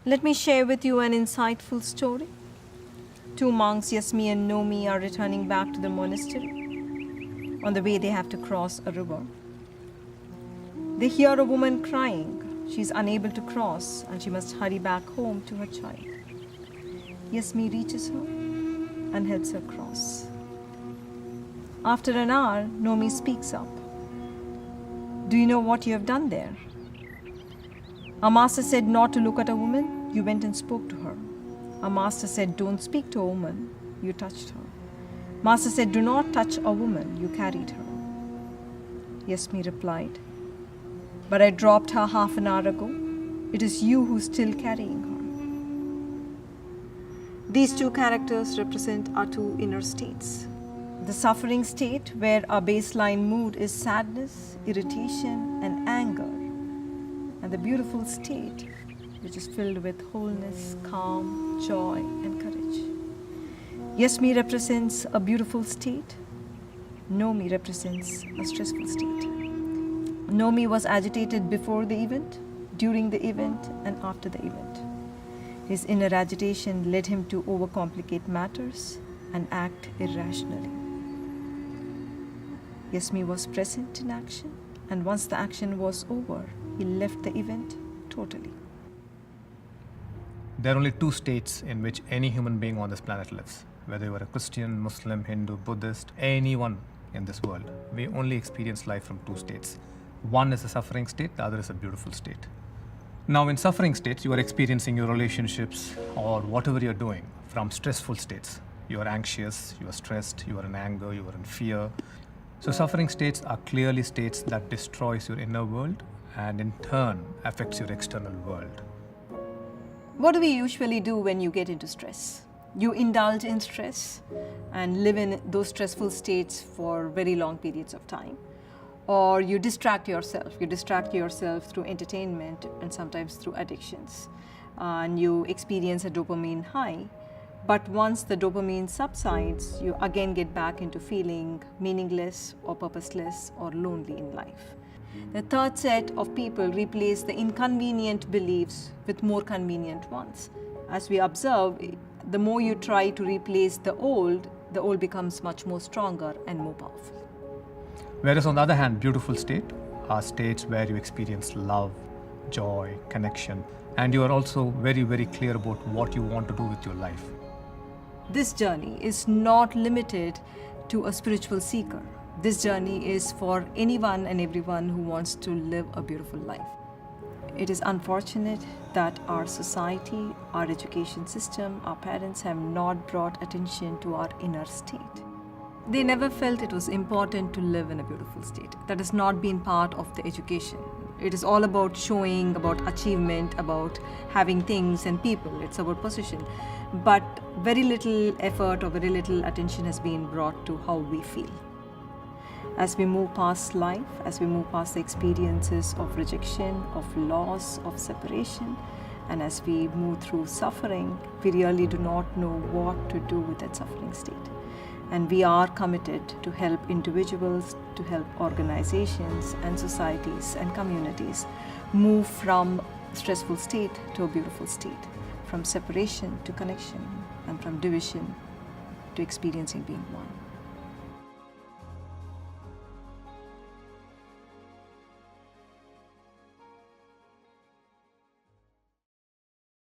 Let me share with you an insightful story. Two monks, Yasmi and Nomi, are returning back to the monastery. On the way, they have to cross a river. They hear a woman crying. She is unable to cross and she must hurry back home to her child. Yasmi reaches her and helps her cross. After an hour, Nomi speaks up. Do you know what you have done there? Our master said not to look at a woman. You went and spoke to her. Our master said, don't speak to a woman. You touched her. Master said, do not touch a woman. You carried her. Yasmi replied, but I dropped her half an hour ago. It is you who's still carrying her. These two characters represent our two inner states. The suffering state, where our baseline mood is sadness, irritation, and anger. And the beautiful state, which is filled with wholeness, calm, joy, and courage. Yasmi represents a beautiful state. Nomi represents a stressful state. Nomi was agitated before the event, during the event, and after the event. His inner agitation led him to overcomplicate matters and act irrationally. Yasmi was present in action, and once the action was over, he left the event totally. There are only two states in which any human being on this planet lives. Whether you are a Christian, Muslim, Hindu, Buddhist, anyone in this world, we only experience life from two states. One is a suffering state, the other is a beautiful state. Now, in suffering states, you are experiencing your relationships or whatever you're doing from stressful states. You are anxious, you are stressed, you are in anger, you are in fear. So suffering states are clearly states that destroys your inner world and in turn affects your external world. What do we usually do when you get into stress? You indulge in stress and live in those stressful states for very long periods of time. Or you distract yourself. You distract yourself through entertainment and sometimes through addictions. And you experience a dopamine high. But once the dopamine subsides, you again get back into feeling meaningless or purposeless or lonely in life. The third set of people replace the inconvenient beliefs with more convenient ones. As we observe, the more you try to replace the old becomes much more stronger and more powerful. Whereas on the other hand, beautiful state are states where you experience love, joy, connection, and you are also very, very clear about what you want to do with your life. This journey is not limited to a spiritual seeker. This journey is for anyone and everyone who wants to live a beautiful life. It is unfortunate that our society, our education system, our parents have not brought attention to our inner state. They never felt it was important to live in a beautiful state. That has not been part of the education. It is all about showing, about achievement, about having things and people. It's about position. But very little effort or very little attention has been brought to how we feel. As we move past life, as we move past the experiences of rejection, of loss, of separation, and as we move through suffering, we really do not know what to do with that suffering state. And we are committed to help individuals, to help organizations and societies and communities move from stressful state to a beautiful state, from separation to connection, and from division to experiencing being one.